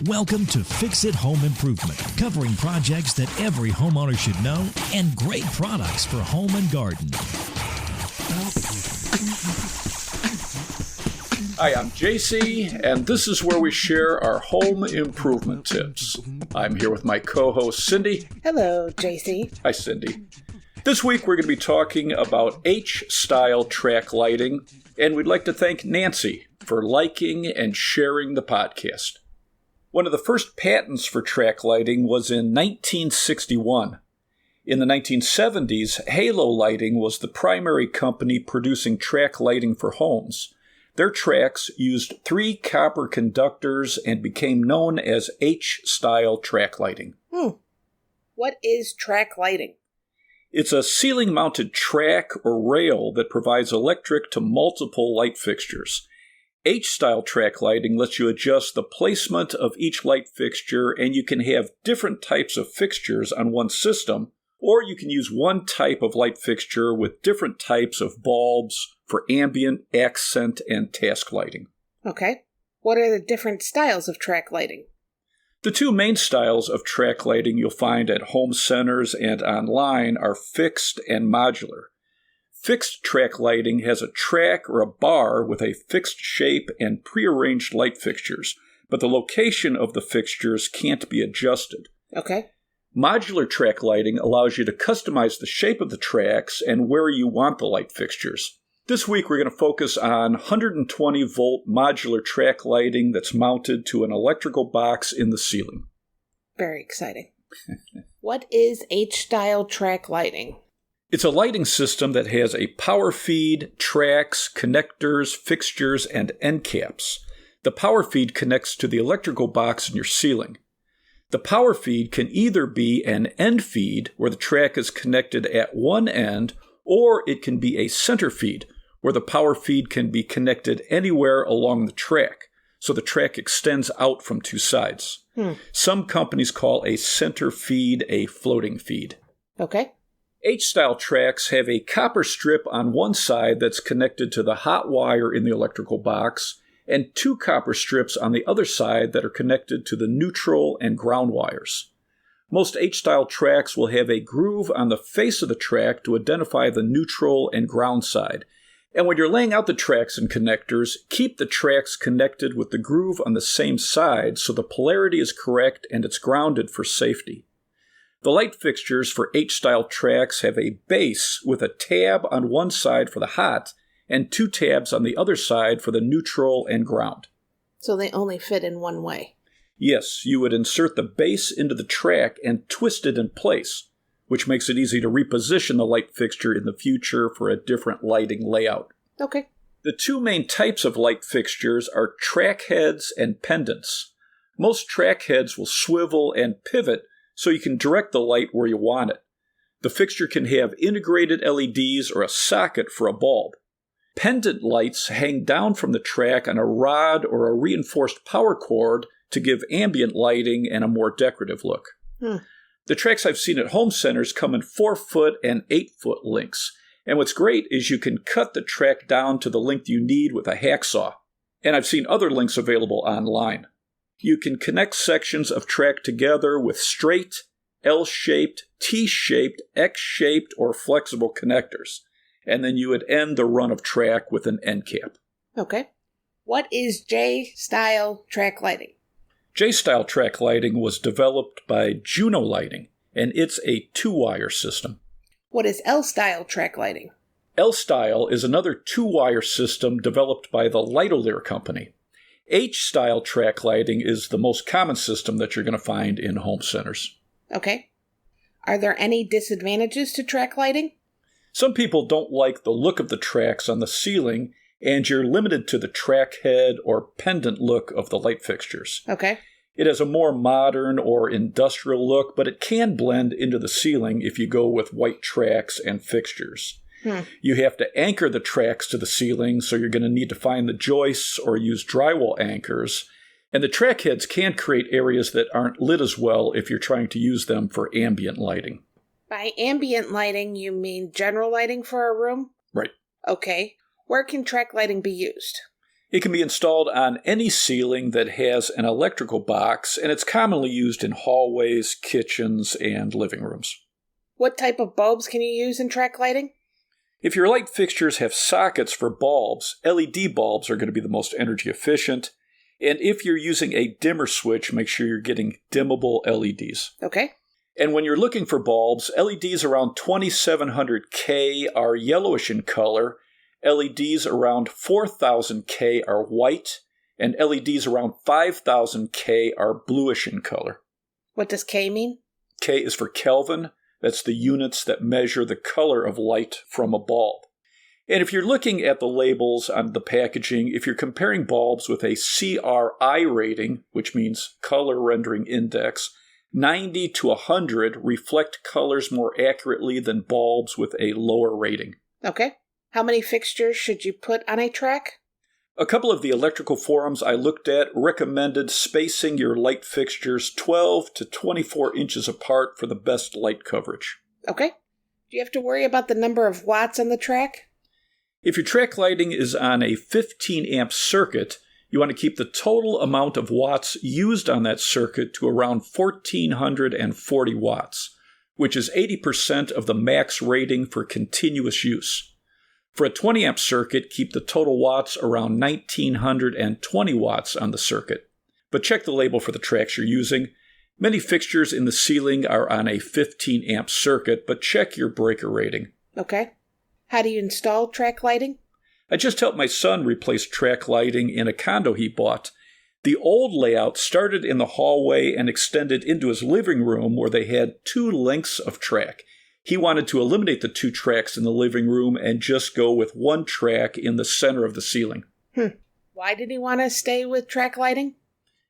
Welcome to Fix It Home Improvement, covering projects that every homeowner should know and great products for home and garden. Hi, I'm JC, and this is where we share our home improvement tips. I'm here with my co-host, Cindy. Hello, JC. Hi, Cindy. This week, we're going to be talking about H-style track lighting, and we'd like to thank Nancy for liking and sharing the podcast. One of the first patents for track lighting was in 1961. In the 1970s, Halo Lighting was the primary company producing track lighting for homes. Their tracks used 3 copper conductors and became known as H-style track lighting. What is track lighting? It's a ceiling-mounted track or rail that provides electric to multiple light fixtures. H-style track lighting lets you adjust the placement of each light fixture, and you can have different types of fixtures on one system, or you can use one type of light fixture with different types of bulbs for ambient, accent, and task lighting. Okay. What are the different styles of track lighting? The 2 main styles of track lighting you'll find at home centers and online are fixed and modular. Fixed track lighting has a track or a bar with a fixed shape and prearranged light fixtures, but the location of the fixtures can't be adjusted. Okay. Modular track lighting allows you to customize the shape of the tracks and where you want the light fixtures. This week we're going to focus on 120-volt modular track lighting that's mounted to an electrical box in the ceiling. Very exciting. What is H-style track lighting? It's a lighting system that has a power feed, tracks, connectors, fixtures, and end caps. The power feed connects to the electrical box in your ceiling. The power feed can either be an end feed, where the track is connected at one end, or it can be a center feed, where the power feed can be connected anywhere along the track, so the track extends out from 2 sides. Some companies call a center feed a floating feed. Okay. H-style tracks have a copper strip on one side that's connected to the hot wire in the electrical box, and 2 copper strips on the other side that are connected to the neutral and ground wires. Most H-style tracks will have a groove on the face of the track to identify the neutral and ground side. And when you're laying out the tracks and connectors, keep the tracks connected with the groove on the same side so the polarity is correct and it's grounded for safety. The light fixtures for H-style tracks have a base with a tab on one side for the hot and 2 tabs on the other side for the neutral and ground. So they only fit in one way? Yes, you would insert the base into the track and twist it in place, which makes it easy to reposition the light fixture in the future for a different lighting layout. Okay. The 2 main types of light fixtures are track heads and pendants. Most track heads will swivel and pivot so you can direct the light where you want it. The fixture can have integrated LEDs or a socket for a bulb. Pendant lights hang down from the track on a rod or a reinforced power cord to give ambient lighting and a more decorative look. The tracks I've seen at home centers come in 4-foot and 8-foot lengths. And what's great is you can cut the track down to the length you need with a hacksaw. And I've seen other lengths available online. You can connect sections of track together with straight, L-shaped, T-shaped, X-shaped, or flexible connectors. And then you would end the run of track with an end cap. Okay. What is J-style track lighting? J-style track lighting was developed by Juno Lighting, and it's a 2-wire system. What is L-style track lighting? L-style is another 2-wire system developed by the Lightolier company. H-style track lighting is the most common system that you're going to find in home centers. Okay. Are there any disadvantages to track lighting? Some people don't like the look of the tracks on the ceiling, and you're limited to the track head or pendant look of the light fixtures. Okay. It has a more modern or industrial look, but it can blend into the ceiling if you go with white tracks and fixtures. You have to anchor the tracks to the ceiling, so you're going to need to find the joists or use drywall anchors. And the track heads can create areas that aren't lit as well if you're trying to use them for ambient lighting. By ambient lighting, you mean general lighting for a room? Right. Okay. Where can track lighting be used? It can be installed on any ceiling that has an electrical box, and it's commonly used in hallways, kitchens, and living rooms. What type of bulbs can you use in track lighting? If your light fixtures have sockets for bulbs, LED bulbs are going to be the most energy efficient. And if you're using a dimmer switch, make sure you're getting dimmable LEDs. Okay. And when you're looking for bulbs, LEDs around 2700K are yellowish in color, LEDs around 4000K are white, and LEDs around 5000K are bluish in color. What does K mean? K is for Kelvin. That's the units that measure the color of light from a bulb. And if you're looking at the labels on the packaging, if you're comparing bulbs with a CRI rating, which means color rendering index, 90 to 100 reflect colors more accurately than bulbs with a lower rating. Okay. How many fixtures should you put on a track? A couple of the electrical forums I looked at recommended spacing your light fixtures 12 to 24 inches apart for the best light coverage. Okay. Do you have to worry about the number of watts on the track? If your track lighting is on a 15 amp circuit, you want to keep the total amount of watts used on that circuit to around 1440 watts, which is 80% of the max rating for continuous use. For a 20 amp circuit, keep the total watts around 1920 watts on the circuit. But check the label for the tracks you're using. Many fixtures in the ceiling are on a 15 amp circuit, but check your breaker rating. Okay. How do you install track lighting? I just helped my son replace track lighting in a condo he bought. The old layout started in the hallway and extended into his living room where they had 2 lengths of track. He wanted to eliminate the 2 tracks in the living room and just go with 1 track in the center of the ceiling. Why did he want to stay with track lighting?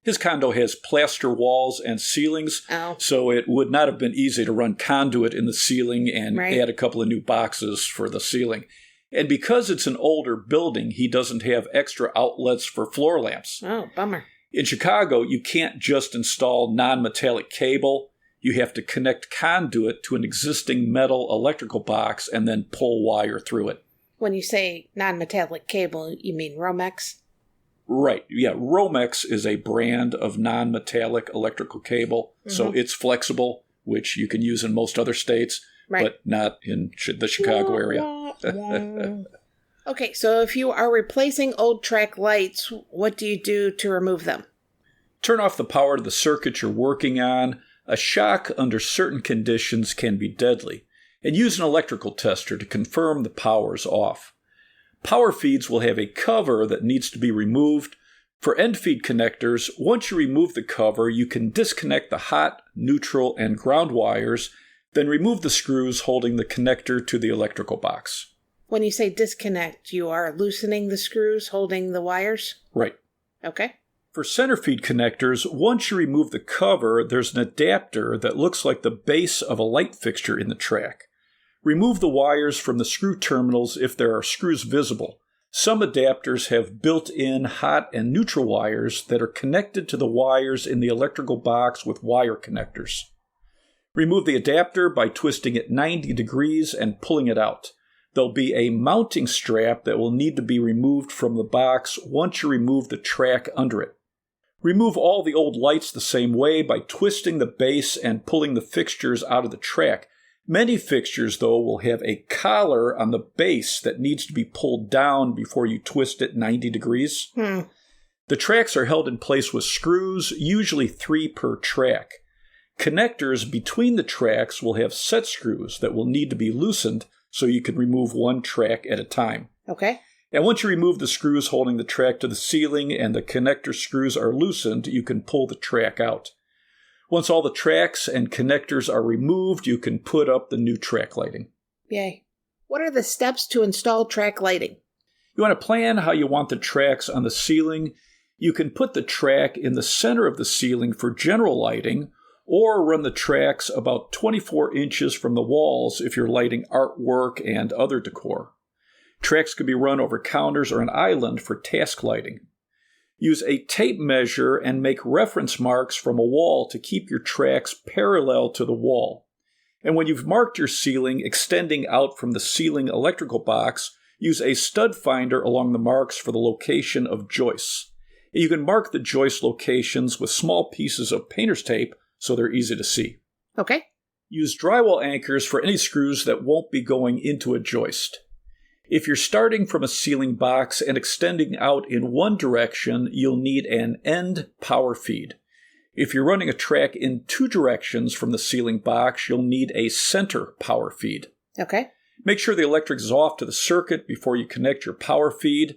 His condo has plaster walls and ceilings, so it would not have been easy to run conduit in the ceiling and add a couple of new boxes for the ceiling. And because it's an older building, he doesn't have extra outlets for floor lamps. Oh, bummer. In Chicago, you can't just install non-metallic cable. You have to connect conduit to an existing metal electrical box and then pull wire through it. When you say non-metallic cable, you mean Romex? Right. Yeah, Romex is a brand of non-metallic electrical cable, so it's flexible, which you can use in most other states, but not in the Chicago area. Okay, so if you are replacing old track lights, what do you do to remove them? Turn off the power to the circuit you're working on. A shock under certain conditions can be deadly, and use an electrical tester to confirm the power is off. Power feeds will have a cover that needs to be removed. For end feed connectors, once you remove the cover, you can disconnect the hot, neutral, and ground wires, then remove the screws holding the connector to the electrical box. When you say disconnect, you are loosening the screws holding the wires? Right. Okay. For center feed connectors, once you remove the cover, there's an adapter that looks like the base of a light fixture in the track. Remove the wires from the screw terminals if there are screws visible. Some adapters have built-in hot and neutral wires that are connected to the wires in the electrical box with wire connectors. Remove the adapter by twisting it 90 degrees and pulling it out. There'll be a mounting strap that will need to be removed from the box once you remove the track under it. Remove all the old lights the same way by twisting the base and pulling the fixtures out of the track. Many fixtures, though, will have a collar on the base that needs to be pulled down before you twist it 90 degrees. The tracks are held in place with screws, usually 3 per track. Connectors between the tracks will have set screws that will need to be loosened so you can remove 1 track at a time. Okay. And once you remove the screws holding the track to the ceiling and the connector screws are loosened, you can pull the track out. Once all the tracks and connectors are removed, you can put up the new track lighting. Yay. What are the steps to install track lighting? You want to plan how you want the tracks on the ceiling. You can put the track in the center of the ceiling for general lighting, or run the tracks about 24 inches from the walls if you're lighting artwork and other decor. Tracks can be run over counters or an island for task lighting. Use a tape measure and make reference marks from a wall to keep your tracks parallel to the wall. And when you've marked your ceiling extending out from the ceiling electrical box, Use a stud finder along the marks for the location of joists. You can mark the joist locations with small pieces of painter's tape so they're easy to see. Okay. Use drywall anchors for any screws that won't be going into a joist. If you're starting from a ceiling box and extending out in one direction, you'll need an end power feed. If you're running a track in two directions from the ceiling box, you'll need a center power feed. Okay. Make sure the electric is off to the circuit before you connect your power feed.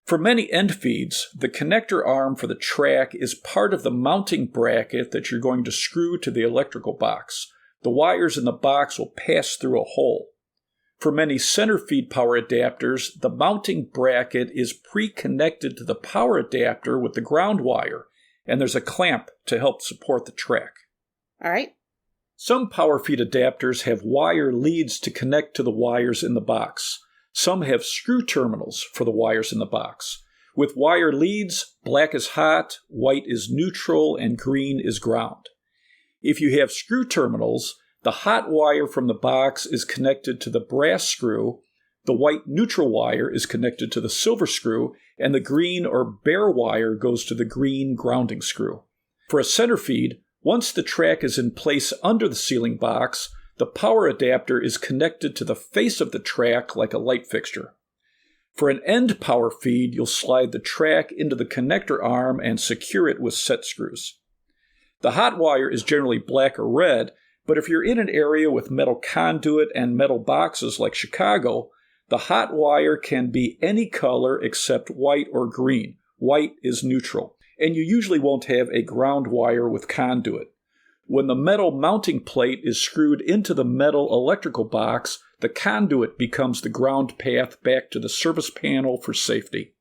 For many end feeds, the connector arm for the track is part of the mounting bracket that you're going to screw to the electrical box. The wires in the box will pass through a hole. For many center feed power adapters, the mounting bracket is pre-connected to the power adapter with the ground wire, and there's a clamp to help support the track. All right. Some power feed adapters have wire leads to connect to the wires in the box. Some have screw terminals for the wires in the box. With wire leads, black is hot, white is neutral, and green is ground. If you have screw terminals, the hot wire from the box is connected to the brass screw, the white neutral wire is connected to the silver screw, and the green or bare wire goes to the green grounding screw. For a center feed, once the track is in place under the ceiling box, the power adapter is connected to the face of the track like a light fixture. For an end power feed, you'll slide the track into the connector arm and secure it with set screws. The hot wire is generally black or red, but if you're in an area with metal conduit and metal boxes like Chicago, the hot wire can be any color except white or green. White is neutral, and you usually won't have a ground wire with conduit. When the metal mounting plate is screwed into the metal electrical box, the conduit becomes the ground path back to the service panel for safety.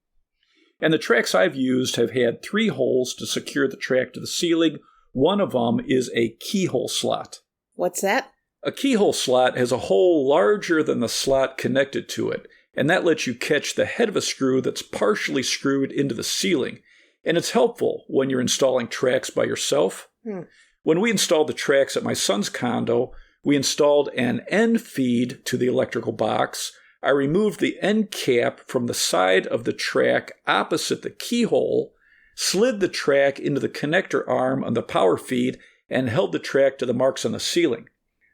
And the tracks I've used have had 3 holes to secure the track to the ceiling. One of them is a keyhole slot. What's that? A keyhole slot has a hole larger than the slot connected to it, and that lets you catch the head of a screw that's partially screwed into the ceiling. And it's helpful when you're installing tracks by yourself. When we installed the tracks at my son's condo, we installed an end feed to the electrical box. I removed the end cap from the side of the track opposite the keyhole, slid the track into the connector arm on the power feed, and held the track to the marks on the ceiling.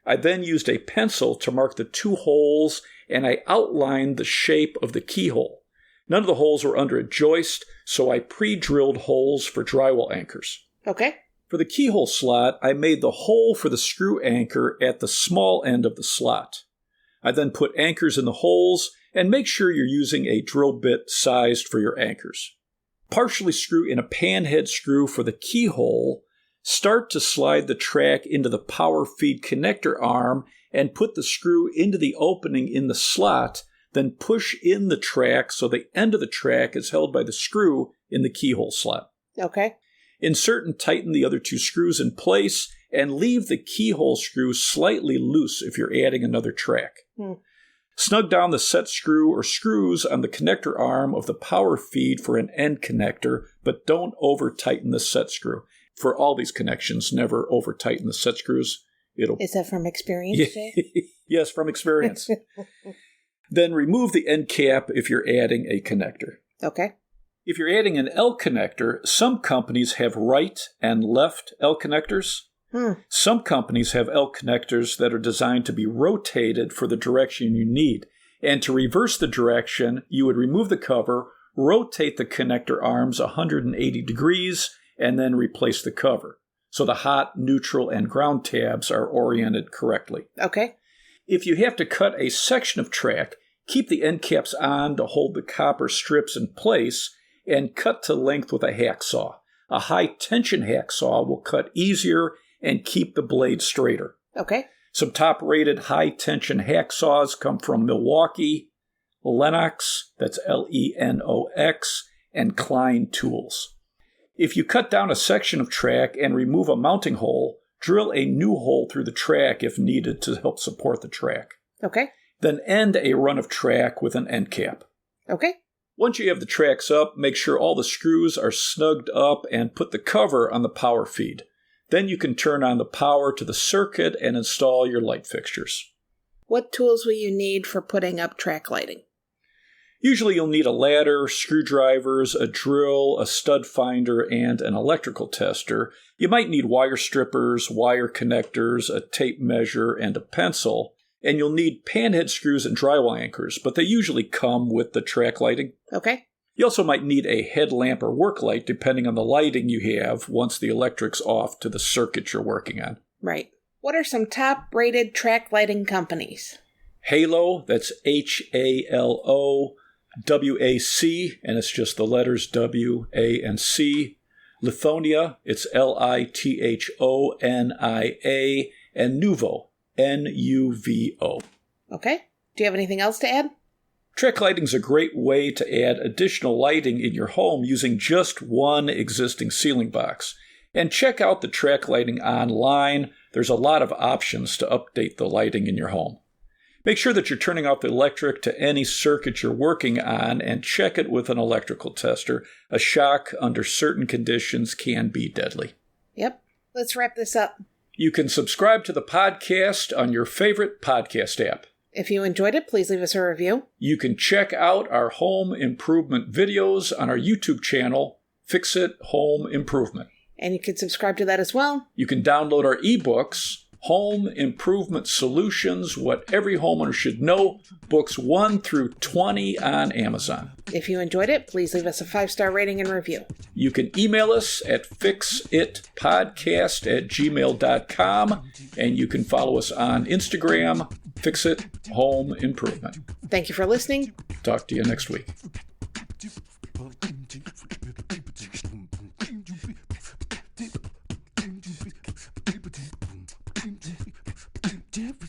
I then used a pencil to mark the 2 holes, and I outlined the shape of the keyhole. None of the holes were under a joist, so I pre-drilled holes for drywall anchors. Okay. For the keyhole slot, I made the hole for the screw anchor at the small end of the slot. I then put anchors in the holes, and make sure you're using a drill bit sized for your anchors. Partially screw in a panhead screw for the keyhole. Start to slide the track into the power feed connector arm and put the screw into the opening in the slot, then push in the track so the end of the track is held by the screw in the keyhole slot. Okay. Insert and tighten the other 2 screws in place and leave the keyhole screw slightly loose if you're adding another track. Snug down the set screw or screws on the connector arm of the power feed for an end connector, but don't over-tighten the set screw. For all these connections, never over-tighten the set screws. Is that from experience, Jay? Yes, from experience. Then remove the end cap if you're adding a connector. Okay. If you're adding an L connector, some companies have right and left L connectors. Some companies have L connectors that are designed to be rotated for the direction you need. And to reverse the direction, you would remove the cover, rotate the connector arms 180 degrees, and then replace the cover. So the hot, neutral, and ground tabs are oriented correctly. Okay. If you have to cut a section of track, keep the end caps on to hold the copper strips in place and cut to length with a hacksaw. A high-tension hacksaw will cut easier and keep the blade straighter. Okay. Some top-rated high-tension hacksaws come from Milwaukee, Lenox, that's Lenox, and Klein Tools. If you cut down a section of track and remove a mounting hole, drill a new hole through the track if needed to help support the track. Okay. Then end a run of track with an end cap. Okay. Once you have the tracks up, make sure all the screws are snugged up and put the cover on the power feed. Then you can turn on the power to the circuit and install your light fixtures. What tools will you need for putting up track lighting? Usually you'll need a ladder, screwdrivers, a drill, a stud finder, and an electrical tester. You might need wire strippers, wire connectors, a tape measure, and a pencil. And you'll need panhead screws and drywall anchors, but they usually come with the track lighting. Okay. You also might need a headlamp or work light depending on the lighting you have once the electric's off to the circuit you're working on. Right. What are some top-rated track lighting companies? Halo, that's Halo, WAC, and it's just the letters W, A, and C. Lithonia, it's Lithonia, and Nuvo, Nuvo. Okay. Do you have anything else to add? Track lighting is a great way to add additional lighting in your home using just one existing ceiling box. And check out the track lighting online. There's a lot of options to update the lighting in your home. Make sure that you're turning off the electric to any circuit you're working on and check it with an electrical tester. A shock under certain conditions can be deadly. Yep. Let's wrap this up. You can subscribe to the podcast on your favorite podcast app. If you enjoyed it, please leave us a review. You can check out our home improvement videos on our YouTube channel, Fix It Home Improvement. And you can subscribe to that as well. You can download our ebooks, Home Improvement Solutions, What Every Homeowner Should Know, books 1 through 20 on Amazon. If you enjoyed it, please leave us a 5-star rating and review. You can email us at fixitpodcast@gmail.com, and you can follow us on Instagram, Fix It Home Improvement. Thank you for listening. Talk to you next week. Different.